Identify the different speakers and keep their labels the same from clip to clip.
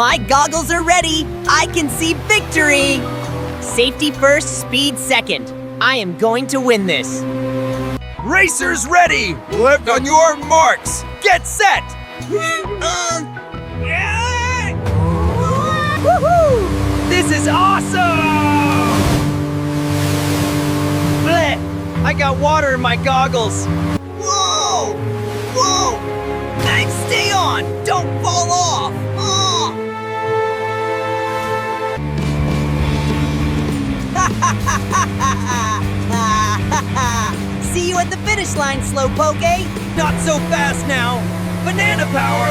Speaker 1: My goggles are ready. I can see victory. Safety first, speed second. I am going to win this.
Speaker 2: Racers ready! Left on your marks! Get set!
Speaker 1: Woohoo! This is awesome! Blech! I got water in my goggles. Whoa! Whoa! Hey, stay on! Don't fall off! Oh! See you at the finish line, Slowpoke.
Speaker 2: Not so fast now! Banana power!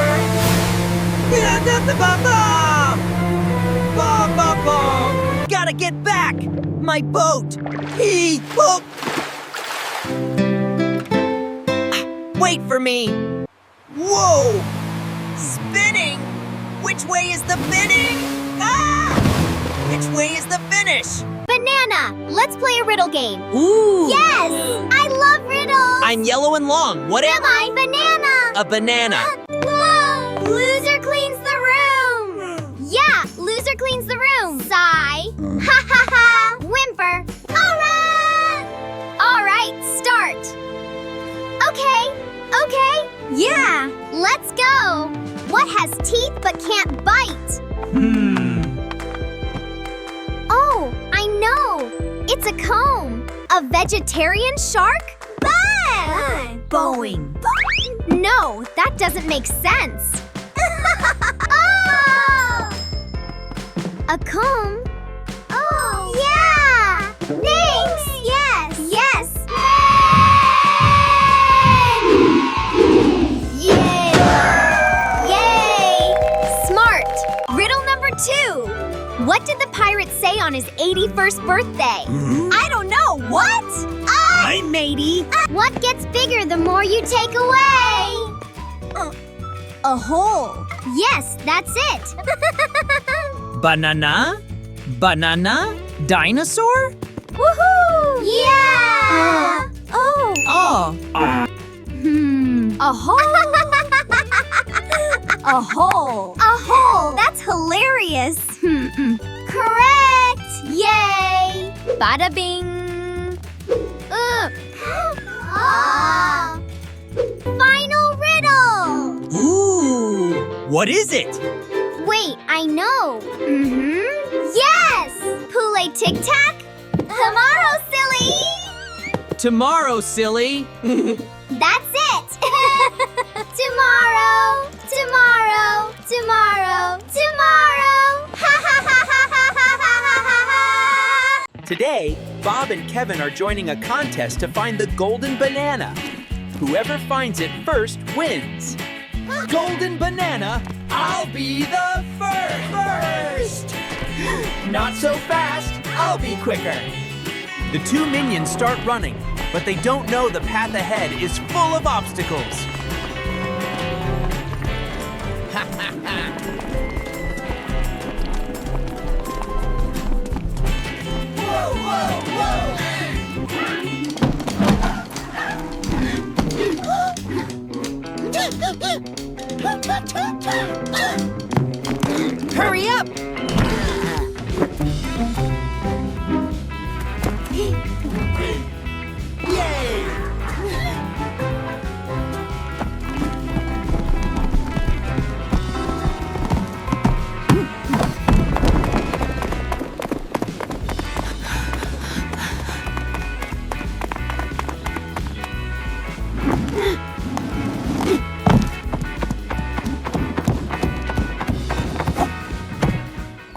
Speaker 1: Gotta get back! My boat! Wait for me! Whoa! Spinning! Which way is the finish? Ah! Which way is the finish?
Speaker 3: Banana! Let's play a riddle game.
Speaker 1: Ooh!
Speaker 3: Yes! I love riddles!
Speaker 1: I'm yellow and long. What am I?
Speaker 3: Banana!
Speaker 1: A banana.
Speaker 3: Whoa! Loser cleans the room! Yeah, loser cleans the room. Sigh. Ha ha ha! Whimper. Alright, start. Okay. Yeah, let's go. What has teeth but can't bite? Oh, I know. It's a comb. A vegetarian shark?
Speaker 1: Boeing.
Speaker 3: No, that doesn't make sense. Oh! A comb? Oh, yeah! Thanks! Yes! Yay! Yay! Smart! Riddle number 2. What did the pirate say on his 81st birthday? I don't know. What?
Speaker 1: Hi, matey.
Speaker 3: What gets bigger the more you take away? A hole. Yes, that's it.
Speaker 1: Banana? Banana? Dinosaur?
Speaker 3: Woohoo! Yeah! Oh. A hole. A hole. A hole. That's hilarious. Correct. Yay. Bada bing. Final riddle.
Speaker 1: Ooh! What is it?
Speaker 3: Wait, I know. Yes! Poulet Tic Tac? Tomorrow, silly!
Speaker 1: Tomorrow, silly.
Speaker 3: That's it! Tomorrow! Ha ha ha ha ha ha ha ha ha!
Speaker 2: Today, Bob and Kevin are joining a contest to find the golden banana. Whoever finds it first wins. Golden banana, I'll be the first! Not so fast, I'll be quicker. The two minions start running, but they don't know the path ahead is full of obstacles.
Speaker 1: Hurry up!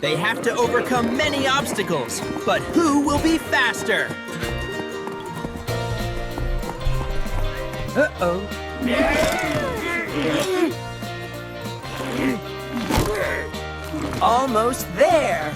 Speaker 2: They have to overcome many obstacles, but who will be faster? Uh-oh. Almost there.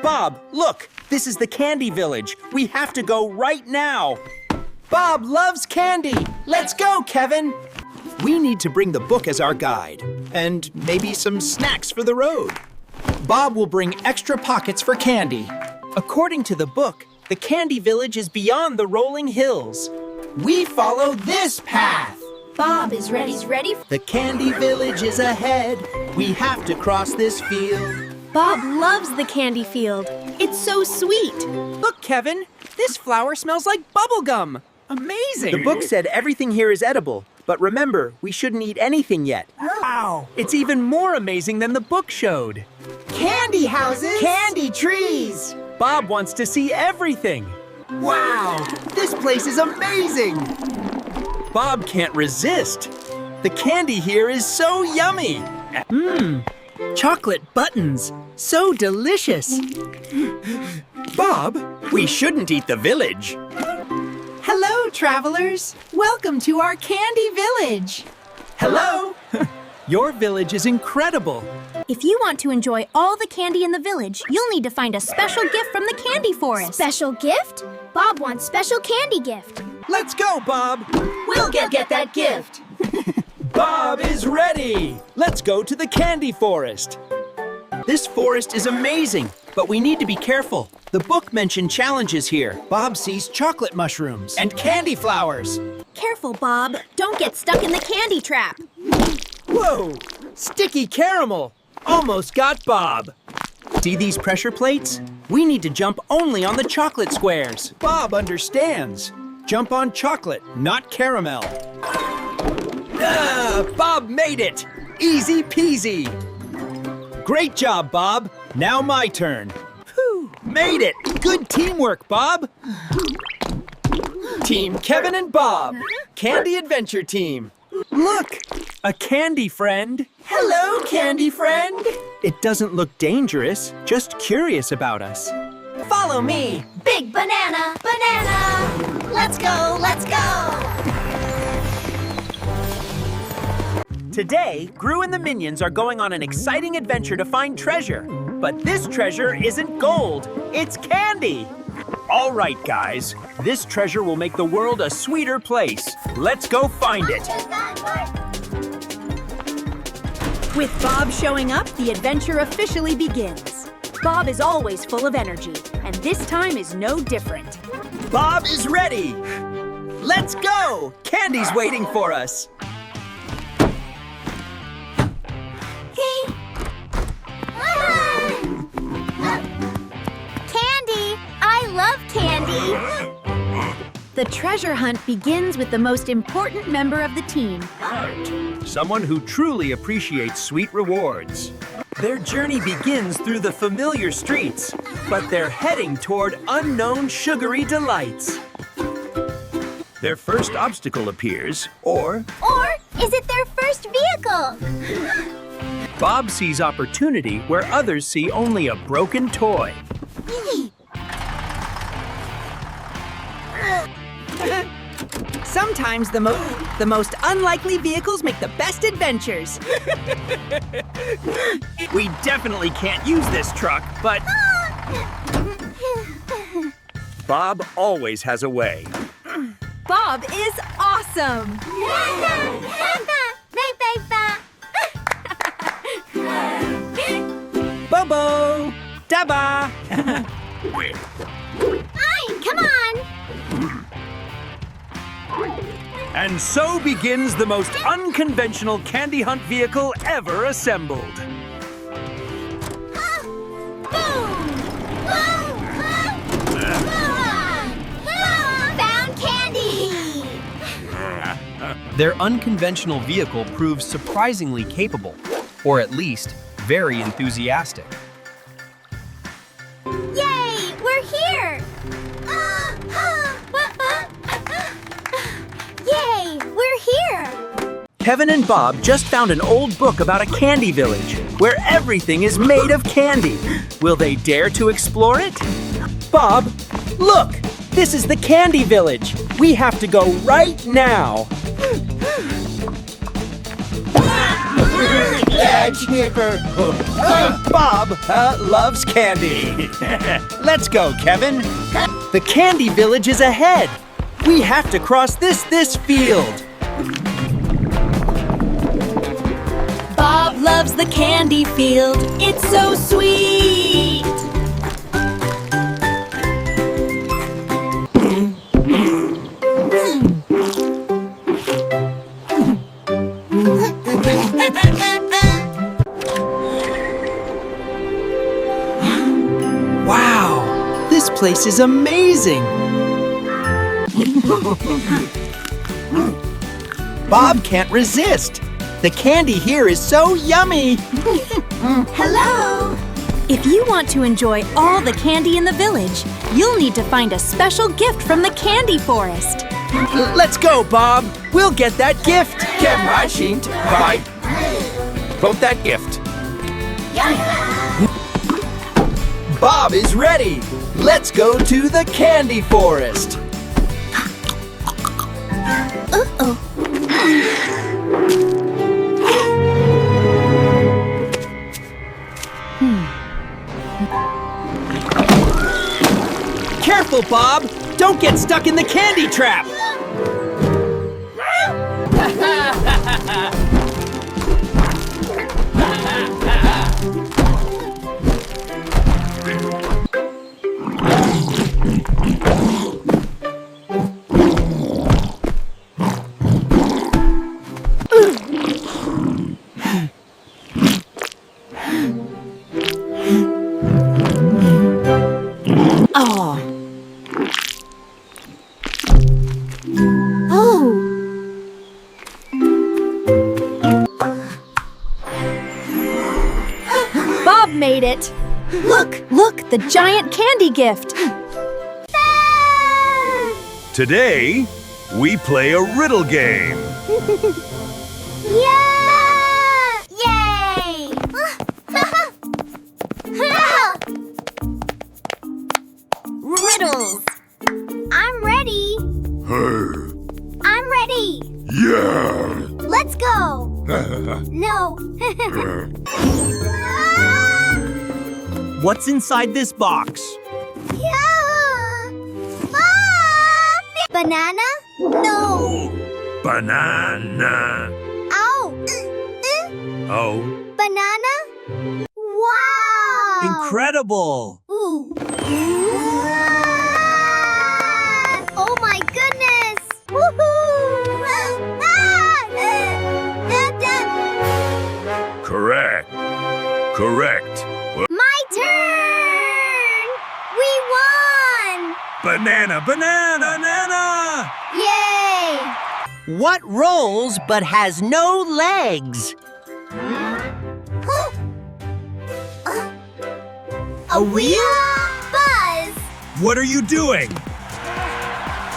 Speaker 2: Bob, look! This is the Candy Village. We have to go right now. Bob loves candy. Let's go, Kevin. We need to bring the book as our guide, and maybe some snacks for the road. Bob will bring extra pockets for candy. According to the book, the Candy Village is beyond the rolling hills. We follow this path.
Speaker 3: Bob is ready. He's ready.
Speaker 2: The Candy Village is ahead. We have to cross this field.
Speaker 3: Bob loves the candy field. It's so sweet.
Speaker 2: Look, Kevin, this flower smells like bubble gum. Amazing. The book said everything here is edible, but remember, we shouldn't eat anything yet. Wow. It's even more amazing than the book showed.
Speaker 1: Candy houses. Candy trees.
Speaker 2: Bob wants to see everything.
Speaker 1: Wow, this place is amazing.
Speaker 2: Bob can't resist. The candy here is so yummy. Chocolate buttons, so delicious. Bob, we shouldn't eat the village.
Speaker 1: Hello, travelers. Welcome to our candy village.
Speaker 2: Hello. Your village is incredible.
Speaker 3: If you want to enjoy all the candy in the village, you'll need to find a special gift from the candy forest. Special gift? Bob wants special candy gift.
Speaker 2: Let's go, Bob.
Speaker 1: We'll get that gift.
Speaker 2: Bob is ready. Let's go to the candy forest. This forest is amazing, but we need to be careful. The book mentioned challenges here. Bob sees chocolate mushrooms and candy flowers.
Speaker 3: Careful, Bob. Don't get stuck in the candy trap.
Speaker 2: Whoa! Sticky caramel! Almost got Bob. See these pressure plates? We need to jump only on the chocolate squares. Bob understands. Jump on chocolate, not caramel. Bob made it! Easy peasy! Great job, Bob. Now my turn. Whew, made it! Good teamwork, Bob. Team Kevin and Bob. Candy Adventure Team. Look! A candy friend.
Speaker 1: Hello, candy friend.
Speaker 2: It doesn't look dangerous, just curious about us.
Speaker 1: Follow me.
Speaker 3: Big banana, banana. Let's go, let's go.
Speaker 2: Today, Gru and the Minions are going on an exciting adventure to find treasure. But this treasure isn't gold, it's candy. All right, guys, this treasure will make the world a sweeter place. Let's go find it.
Speaker 4: With Bob showing up, the adventure officially begins. Bob is always full of energy, and this time is no different.
Speaker 2: Bob is ready. Let's go. Candy's waiting for us.
Speaker 3: Candy! I love candy!
Speaker 4: The treasure hunt begins with the most important member of the team.
Speaker 2: Someone who truly appreciates sweet rewards. Their journey begins through the familiar streets, but they're heading toward unknown sugary delights. Their first obstacle appears, or
Speaker 3: Or is it their first vehicle?
Speaker 2: Bob sees opportunity where others see only a broken toy.
Speaker 4: Sometimes the most unlikely vehicles make the best adventures.
Speaker 2: We definitely can't use this truck, but Bob always has a way.
Speaker 4: Bob is awesome!
Speaker 2: Bobo! Daba!
Speaker 3: Come on!
Speaker 2: And so begins the most unconventional candy hunt vehicle ever assembled.
Speaker 3: Found candy!
Speaker 2: Their unconventional vehicle proves surprisingly capable, or at least very enthusiastic.
Speaker 3: Yay! We're here! Yay! We're here!
Speaker 2: Kevin and Bob just found an old book about a candy village where everything is made of candy. Will they dare to explore it? Bob, look! This is the candy village. We have to go right now. Bob loves candy. Let's go, Kevin. The candy village is ahead. We have to cross this field.
Speaker 4: Bob loves the candy field. It's so sweet.
Speaker 2: Wow, this place is amazing. Bob can't resist. The candy here is so yummy.
Speaker 4: Hello! If you want to enjoy all the candy in the village, you'll need to find a special gift from the candy forest.
Speaker 2: Let's go, Bob. We'll get that gift. Bye. Vote that gift. Bob is ready. Let's go to the candy forest. Careful, Bob! Don't get stuck in the candy trap!
Speaker 4: Bob made it! Look, the giant candy gift!
Speaker 5: Today, we play a riddle game.
Speaker 3: Yeah! Yay! Riddles! I'm ready! I'm ready!
Speaker 5: Yeah!
Speaker 3: Let's go! No!
Speaker 2: What's inside this box?
Speaker 3: Yeah! Ah! Banana? No!
Speaker 5: Banana.
Speaker 3: Ow!
Speaker 5: Oh.
Speaker 3: Banana? Wow!
Speaker 2: Incredible!
Speaker 3: Ooh. Oh my goodness! Woohoo!
Speaker 5: Correct.
Speaker 3: My turn! We won!
Speaker 5: Banana.
Speaker 3: Yay!
Speaker 1: What rolls but has no legs?
Speaker 3: A wheel? Buzz!
Speaker 5: What are you doing?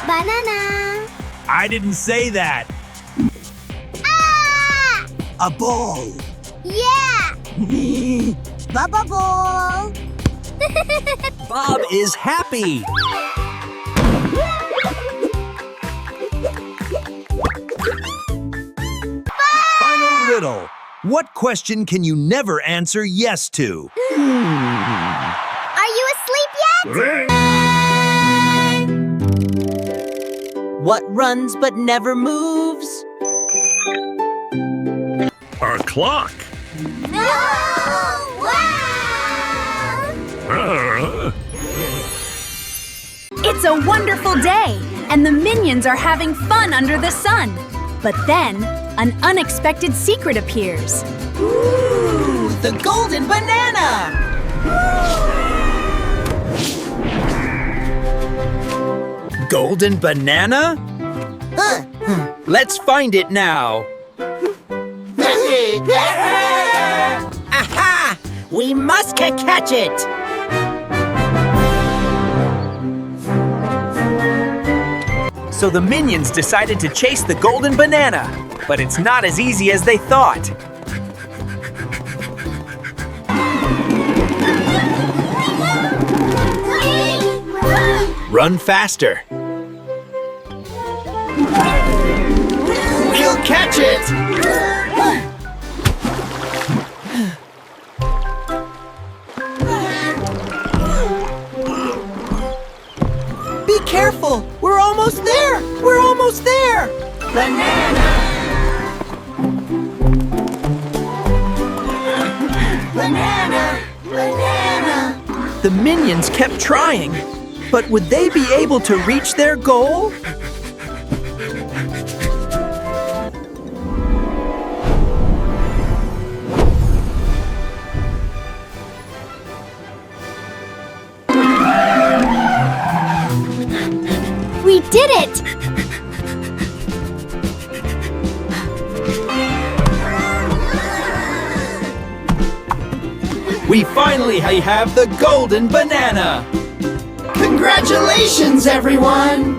Speaker 3: Banana!
Speaker 5: I didn't say that.
Speaker 3: Ah!
Speaker 5: A ball.
Speaker 3: Yeah! Bubba ball!
Speaker 2: Bob is happy!
Speaker 5: Final riddle. What question can you never answer yes to?
Speaker 3: Are you asleep yet?
Speaker 1: What runs but never moves?
Speaker 5: A clock.
Speaker 3: No! Wow!
Speaker 4: It's a wonderful day, and the Minions are having fun under the sun. But then, an unexpected secret appears.
Speaker 1: Ooh, the golden banana!
Speaker 2: Golden banana? Let's find it now.
Speaker 1: Aha! We must catch it!
Speaker 2: So the Minions decided to chase the golden banana, but it's not as easy as they thought. Run faster.
Speaker 1: We'll catch it! Be careful! We're almost there! We're almost there! Banana! Banana! Banana!
Speaker 2: The Minions kept trying, but would they be able to reach their goal?
Speaker 3: We did it!
Speaker 2: We finally have the golden banana!
Speaker 1: Congratulations, everyone!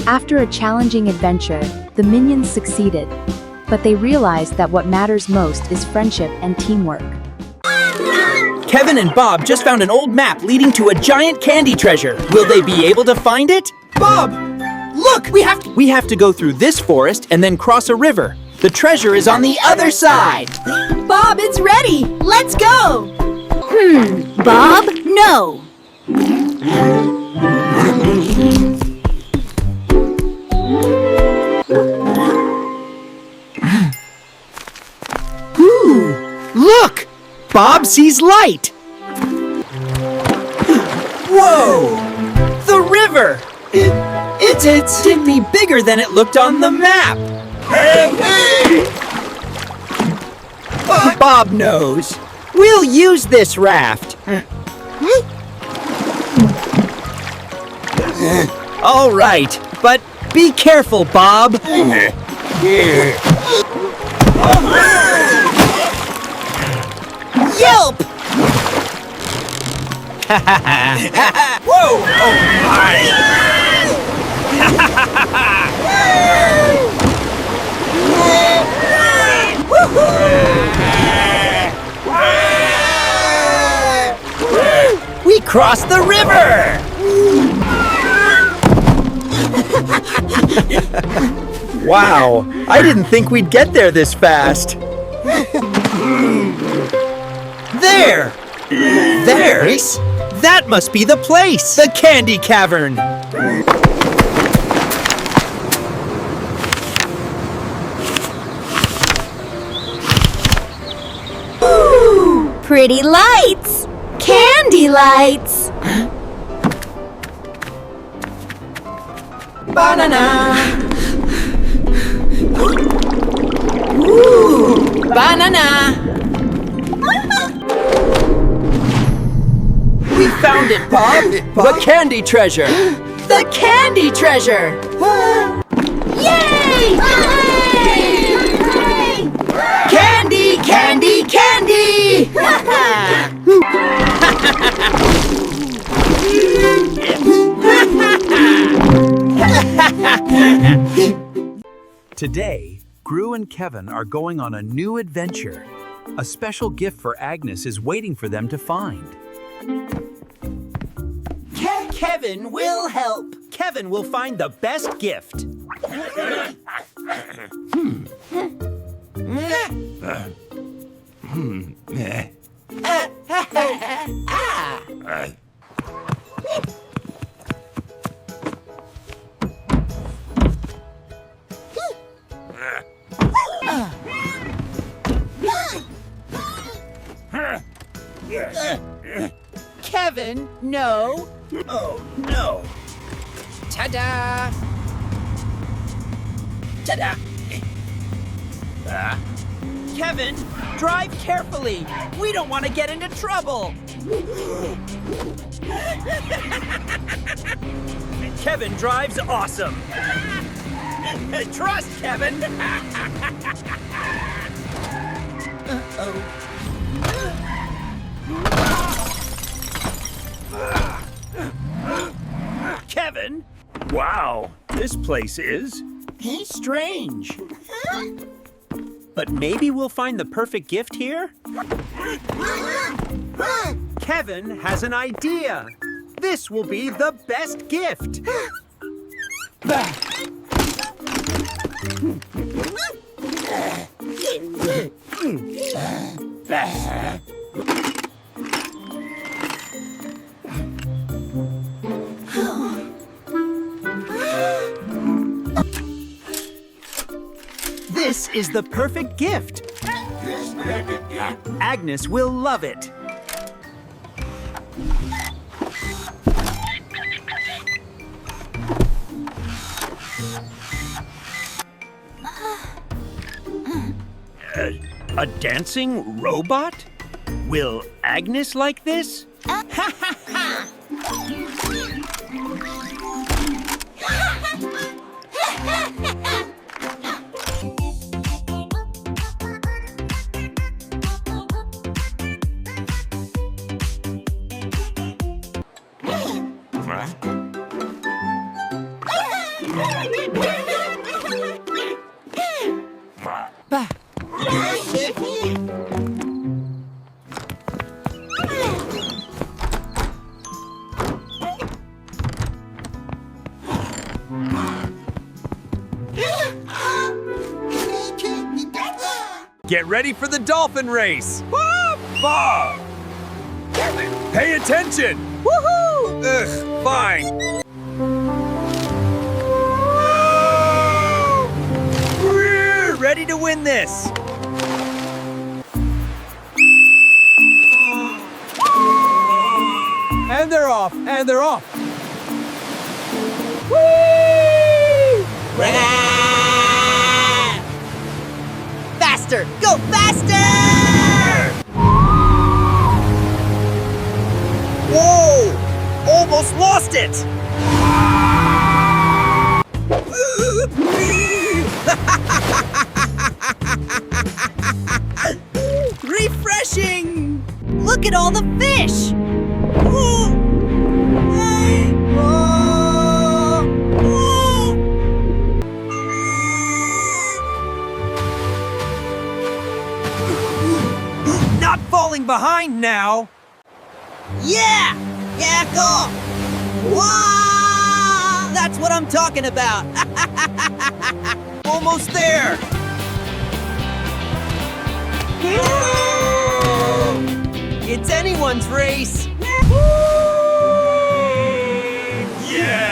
Speaker 6: After a challenging adventure, the Minions succeeded. But they realized that what matters most is friendship and teamwork.
Speaker 2: Kevin and Bob just found an old map leading to a giant candy treasure. Will they be able to find it? Bob! Look! We have to go through this forest and then cross a river. The treasure is on the other side.
Speaker 4: Bob, it's ready! Let's go!
Speaker 3: Bob? No!
Speaker 2: Look! Bob sees light! Whoa! The river! It's to be bigger than it looked on the map! Bob knows. We'll use this raft. All right, but be careful, Bob.
Speaker 1: Yelp!
Speaker 2: Whoa! Oh my! We crossed the river! Wow, I didn't think we'd get there this fast. There! There's? That must be the place! The Candy Cavern!
Speaker 3: Pretty lights! Candy lights!
Speaker 1: Banana! Ooh! Banana!
Speaker 2: We found it, Bob! The candy treasure!
Speaker 1: The candy treasure!
Speaker 3: Yay!
Speaker 1: Candy, candy, candy!
Speaker 5: Today, Gru and Kevin are going on a new adventure. A special gift for Agnes is waiting for them to find.
Speaker 2: Kevin will help. Kevin will find the best gift.
Speaker 1: Kevin, no.
Speaker 2: Oh, no.
Speaker 1: Ta-da! Ta-da!
Speaker 2: Kevin, drive carefully. We don't want to get into trouble. Kevin drives awesome. Trust Kevin. Kevin? Wow, this place is strange. But maybe we'll find the perfect gift here? Kevin has an idea. This will be the best gift. This is the perfect gift. Agnes will love it. A dancing robot? Will Agnes like this?
Speaker 7: Get ready for the dolphin race! Bob! Pay attention! Woohoo! Ugh, fine.
Speaker 2: We're ready to win this.
Speaker 7: And they're off, and they're off.
Speaker 1: Faster! Go faster! Whoa! Almost lost it! Refreshing! Look at all the fish!
Speaker 2: Not falling behind now.
Speaker 1: Yeah! Yeah, go! Wow! That's what I'm talking about!
Speaker 2: Almost there.
Speaker 1: It's anyone's race!
Speaker 2: Yeah!